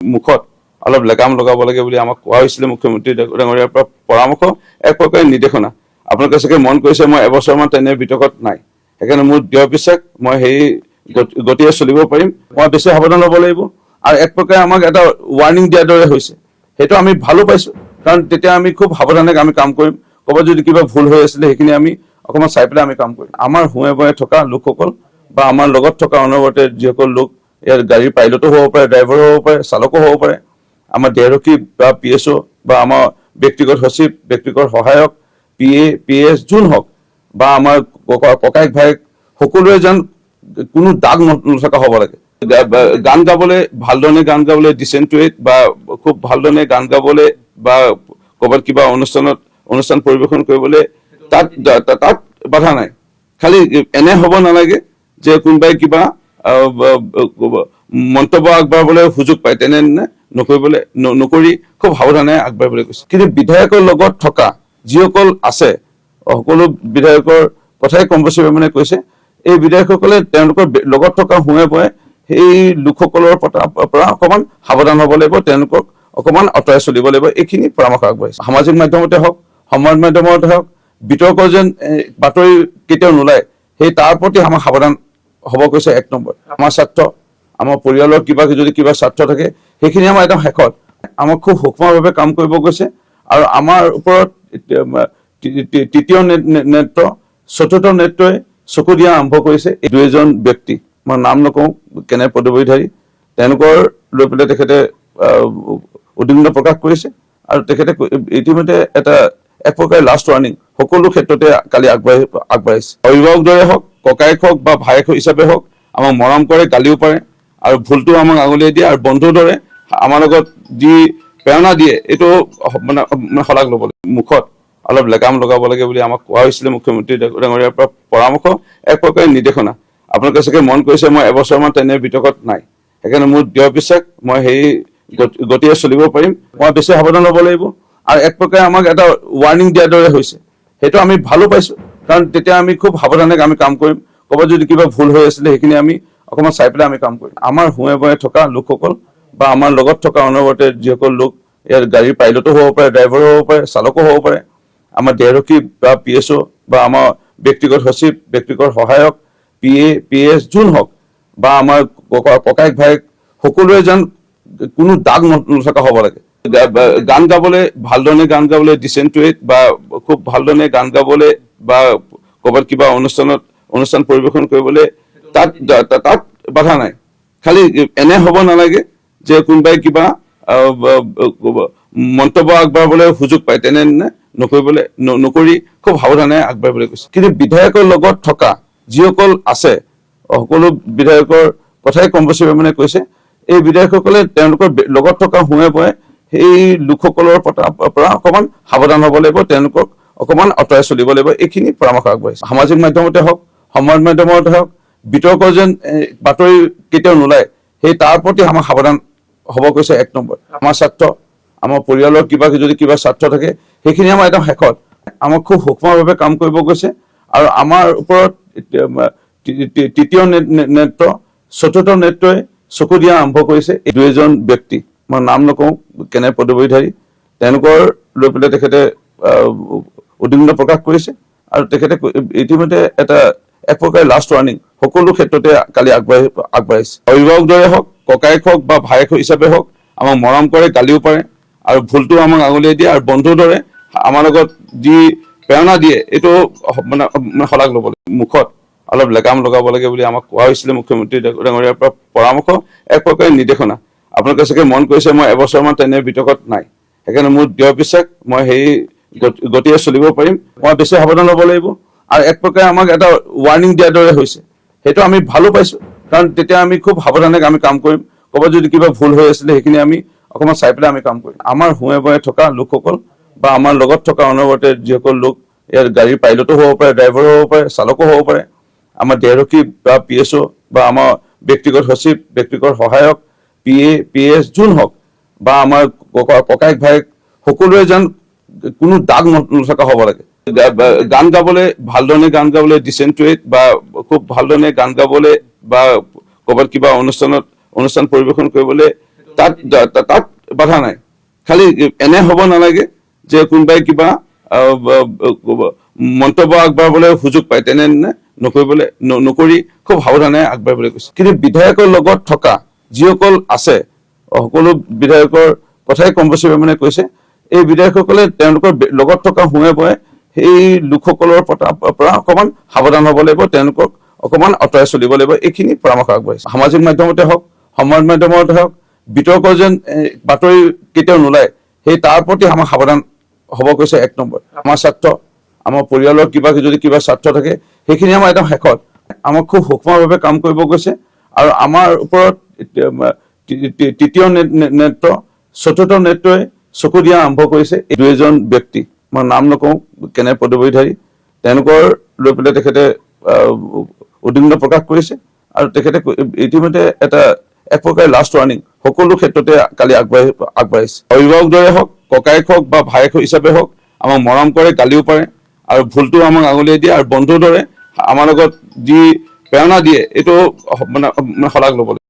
মুখত অলপ লেগাম লগাব লাগে বুলি আমাক কোৱা হৈছিলে মুখ্যমন্ত্ৰী ডাঙৰীয়াৰ পৰা পৰামৰ্শ এক প্ৰকাৰে নিৰ্দেশনা আপোনালোকে চাগে মন কৰিছে মই এবছৰমান তেনে বিতৰ্কত নাই সেইকাৰণে মোৰ দৃঢ় বিশ্বাস মই সেই গতিয়ে চলিব পাৰিম মই বেছি সাৱধান হ'ব লাগিব আৰু এক প্ৰকাৰে আমাক এটা ৱাৰ্ণিং দিয়াৰ দৰে হৈছে সেইটো আমি ভালো পাইছো কাৰণ তেতিয়া আমি খুব সাৱধানে আমি কাম কৰিম ক'ৰবাত যদি কিবা ভুল হৈ আছিলে সেইখিনি আমি অকণমান চাই পেলাই আমি কাম কৰিম আমাৰ হুঁয়ে বয়ে থকা লোকসকল বা আমাৰ লগত থকা অনবৰতে যিসকল লোক ইয়াৰ গাড়ীৰ পাইলটো হ'ব পাৰে ড্ৰাইভাৰো হ'ব পাৰে চালকো হ'ব পাৰে আমাৰ দেহৰক্ষী বা PSO বা আমাৰ ব্যক্তিগত সচিব ব্যক্তিগত সহায়ক PA PS যোন হওক বা আমাৰ ককায়েক ভাইক সকলোৱে যেন কোনো দাগ নথকা হ'ব লাগে গান গাবলৈ ভালধৰণে গান গাবলৈ ডিচেণ্ট ৱেত বা খুব ভালধৰণে গান গাবলৈ বা ক'ৰবাত কিবা অনুষ্ঠান পৰিৱেশন কৰিবলৈ তাত বাধা নাই খালি এনে হ'ব নালাগে যে কোনোবাই কিবা মন্তব্য আগবঢ়াবলৈ সুযোগ পায় তেনে নকৰি খুব সাৱধানে আগবাঢ়িবলৈ কৈছে কিন্তু বিধায়কৰ লগত থকা যিসকল আছে সকলো বিধায়কৰ কথাই কম বেছি মানে কৈছে এই বিধায়কসকলে তেওঁলোকৰ লগত থকা হুঁয়ে বয়ে সেই লোকসকলৰ পৰা অকণমান সাৱধান হ'ব লাগিব তেওঁলোকক অকণমান আঁতৰাই চলিব লাগিব এইখিনি পৰামৰ্শ আগবঢ়াইছে সামাজিক মাধ্যমতে হওক সংবাদ মাধ্যমতে হওক বিতৰ্ক যেন বাতৰি কেতিয়াও নোলায় সেই তাৰ প্ৰতি আমাৰ সাৱধান হ'ব কৈছে এক নম্বৰ আমাৰ স্বাৰ্থ আমাৰ পৰিয়ালৰ যদি কিবা স্বাৰ্থ থাকে সেইখিনি আমাৰ একদম শেষত আমাক খুব সূক্ষ্মভাৱে কাম কৰিব গৈছে আৰু আমাৰ ওপৰত তৃতীয় নেত্ৰ চতুৰ্থ নেত্ৰই চকু দিয়া আৰম্ভ কৰিছে এই দুজন ব্যক্তি মই নাম নকওঁ কেনে পদবীধাৰী তেওঁলোকৰ লৈ পেলাই তেখেতে উদ্বিগ্ন প্ৰকাশ কৰিছে আৰু তেখেতে ইতিমধ্যে এটা এক প্ৰকাৰে লাষ্ট ৱাৰ্ণিং সকলো ক্ষেত্ৰতে কালি আগবাঢ়িছে অভিভাৱক দৰে হওক ককায়েক হওক বা ভায়েক হিচাপে হওক আমাক মৰম কৰে গালিও পাৰে আৰু ভুলটো আমাক আঙুলিয়াই দিয়ে আৰু বন্ধুৰ দৰে আমাৰ লগত যি প্ৰেৰণা দিয়ে এইটো মানে শলাগ ল'ব লাগে মুখত অলপ লেগাম লগাব লাগে বুলি আমাক কোৱা হৈছিলে মুখ্যমন্ত্ৰী ডাঙৰীয়াৰ পৰা পৰামৰ্শ এক প্ৰকাৰে নিৰ্দেশনা আপোনালোকে চাগে মন কৰিছে মই এবছৰমান তেনে বিতৰ্কত নাই সেইকাৰণে মোৰ দৃঢ় বিশ্বাস মই সেই গতিয়ে চলিব পাৰিম মই বেছি সাৱধান হ'ব লাগিব আৰু এক প্ৰকাৰে আমাক এটা ৱাৰ্ণিং দিয়াৰ দৰে হৈছে সেইটো আমি ভালো পাইছো কাৰণ তেতিয়া আমি খুব সাৱধানে আমি কাম কৰিম ক'ৰবাত যদি কিবা ভুল হৈ আছিলে সেইখিনি আমি অকণমান চাই পেলাই আমি কাম কৰিম আমাৰ হুঁয়ে বয়ে থকা লোকসকল বা আমাৰ লগত থকা অনবৰতে যিসকল লোক ইয়াৰ গাড়ীৰ পাইলটো হ'ব পাৰে ড্ৰাইভাৰো হ'ব পাৰে চালকো হ'ব পাৰে আমাৰ দেহৰক্ষী বা PSO বা আমাৰ ব্যক্তিগত সচিব ব্যক্তিগত সহায়ক PA PS যোন হওক বা আমাৰ ককায়েক ভাইক সকলোৱে যেন কোনো দাগ নথকা হ'ব লাগে গান গাবলৈ ভালধৰণে গান গাবলৈ ডিচেণ্ট ৱেত বা খুব ভালধৰণে গান গাবলৈ বা ক'ৰবাত কিবা অনুষ্ঠান পৰিৱেশন কৰিবলৈ তাত বাধা নাই খালি এনে হ'ব নালাগে যে কোনোবাই কিবা মন্তব্য আগবঢ়াবলৈ সুযোগ পায় তেনে নকৰি খুব সাৱধানে আগবাঢ়িবলৈ কৈছে কিন্তু বিধায়কৰ লগত থকা যিসকল আছে সকলো বিধায়কৰ কথাই কম বেছি মানে কৈছে এই বিধায়কসকলে তেওঁলোকৰ লগত থকা হুঁয়ে বয়ে সেই লোকসকলৰ পৰা অকণমান সাৱধান হ'ব লাগিব তেওঁলোকক অকণমান আঁতৰাই চলিব লাগিব এইখিনি পৰামৰ্শ আগবঢ়াইছে সামাজিক মাধ্যমতে হওক সংবাদ মাধ্যমতে হওক বিতৰ্ক যেন বাতৰি কেতিয়াও নোলায় সেই তাৰ প্ৰতি আমাৰ সাৱধান হ'ব কৈছে এক নম্বৰ আমাৰ স্বাৰ্থ আমাৰ পৰিয়ালৰ যদি কিবা স্বাৰ্থ থাকে সেইখিনি আমাৰ একদম শেষত আমাক খুব সূক্ষ্মভাৱে কাম কৰিব গৈছে আৰু আমাৰ ওপৰত তৃতীয় নেত্ৰ চতুৰ্থ নেত্ৰই চকু দিয়া আৰম্ভ কৰিছে এই দুজন ব্যক্তি মই নাম নকওঁ কেনে পদবীধাৰী তেওঁলোকৰ লৈ পেলাই তেখেতে উদ্বিগ্ন প্ৰকাশ কৰিছে আৰু তেখেতে ইতিমধ্যে এটা এক প্ৰকাৰে লাষ্ট ৱাৰ্ণিং সকলো ক্ষেত্ৰতে কালি আগবাঢ়িছে অভিভাৱক দৰে হওক ককায়েক হওক বা ভায়েক হিচাপে হওক আমাক মৰম কৰে গালিও পাৰে আৰু ভুলটো আমাক আঙুলিয়াই দিয়ে আৰু বন্ধুৰ দৰে আমাৰ লগত যি প্ৰেৰণা দিয়ে এইটো মানে শলাগ ল'ব লাগে মুখত অলপ লেগাম লগাব লাগে বুলি আমাক কোৱা হৈছিলে মুখ্যমন্ত্ৰী ডাঙৰীয়াৰ পৰা পৰামৰ্শ এক প্ৰকাৰে নিৰ্দেশনা আপোনালোকে চাগে মন কৰিছে মই এবছৰমান তেনে বিতৰ্কত নাই সেইকাৰণে মোৰ দৃঢ় বিশ্বাস মই সেই গতিয়ে চলিব পাৰিম মই বেছি সাৱধান হ'ব লাগিব আৰু এক প্ৰকাৰে আমাক এটা ৱাৰ্ণিং দিয়াৰ দৰে হৈছে সেইটো আমি ভালো পাইছো কাৰণ তেতিয়া আমি খুব সাৱধানে আমি কাম কৰিম ক'ৰবাত যদি কিবা ভুল হৈ আছিলে সেইখিনি আমি অকণমান চাই পেলাই আমি কাম কৰিম আমাৰ হুঁয়ে বয়ে থকা লোকসকল বা আমাৰ লগত থকা অনবৰতে যিসকল লোক ইয়াৰ গাড়ীৰ পাইলটো হ'ব পাৰে ড্ৰাইভাৰো হ'ব পাৰে চালকো হ'ব পাৰে আমাৰ দেহৰক্ষী বা PSO বা আমাৰ ব্যক্তিগত সচিব ব্যক্তিগত সহায়ক PA PS যোন হওক বা আমাৰ ককায়েক ভাইক সকলোৱে যেন কোনো দাগ নথকা হ'ব লাগে গান গাবলৈ ভালধৰণে গান গাবলৈ ডিচেণ্ট ৱেত বা খুব ভালধৰণে গান গাবলৈ বা ক'ৰবাত কিবা অনুষ্ঠান পৰিৱেশন কৰিবলৈ তাত বাধা নাই, খালি এনে হ'ব নালাগে যে কোনোবাই কিবা মন্তব্য আগবঢ়াবলৈ সুযোগ পায় তেনে নকৰি খুব সাৱধানে আগবাঢ়িবলৈ কৈছে। কিন্তু বিধায়কৰ লগত থকা যিসকল আছে সকলো বিধায়কৰ কথাই কম বেছি পৰিমাণে কৈছে। এই বিধায়কসকলে তেওঁলোকৰ লগত থকা হুৱে বয়ে সেই লোকসকলৰ পৰা অকণমান সাৱধান হ'ব লাগিব, তেওঁলোকক অকণমান আঁতৰাই চলিব লাগিব, এইখিনি পৰামৰ্শ আগবঢ়াইছে। সামাজিক মাধ্যমতে হওক, সংবাদ মাধ্যমতে হওক, বিতৰ্ক যেন বাতৰি কেতিয়াও নোলায়, সেই তাৰ প্ৰতি আমাৰ সাৱধান হ'ব কৈছে। 1 নম্বৰ, আমাৰ স্বাৰ্থ, আমাৰ পৰিয়ালৰ যদি কিবা স্বাৰ্থ থাকে সেইখিনি আমাৰ একদম শেষত আমাক খুব সূক্ষ্মভাৱে কাম কৰিব কৈছে। আৰু আমাৰ ওপৰত তৃতীয় নেত্ৰ, চতুৰ্থ নেত্ৰই চকু দিয়া আৰম্ভ কৰিছে। এই 2জন ব্যক্তি, মই নাম নকওঁ কেনে পদবীধাৰী, তেওঁলোকৰ লৈ পেলাই তেখেতে উদ্বিগ্ন প্ৰকাশ কৰিছে। আৰু তেখেতে ইতিমধ্যে এক প্ৰকাৰে লাষ্ট ৱাৰ্ণিং সকলো ক্ষেত্ৰতে কালি আগবাঢ়িছে। অভিভাৱক দৰে হওক, ককায়েক হওক বা ভায়েক হিচাপে হওক, আমাক মৰম কৰে, গালিও পাৰে আৰু ভুলটো আমাক আঙুলিয়াই দিয়ে, আৰু বন্ধুৰ দৰে আমাৰ লগত যি প্ৰেৰণা দিয়ে এইটো মানে শলাগ ল'ব লাগিব।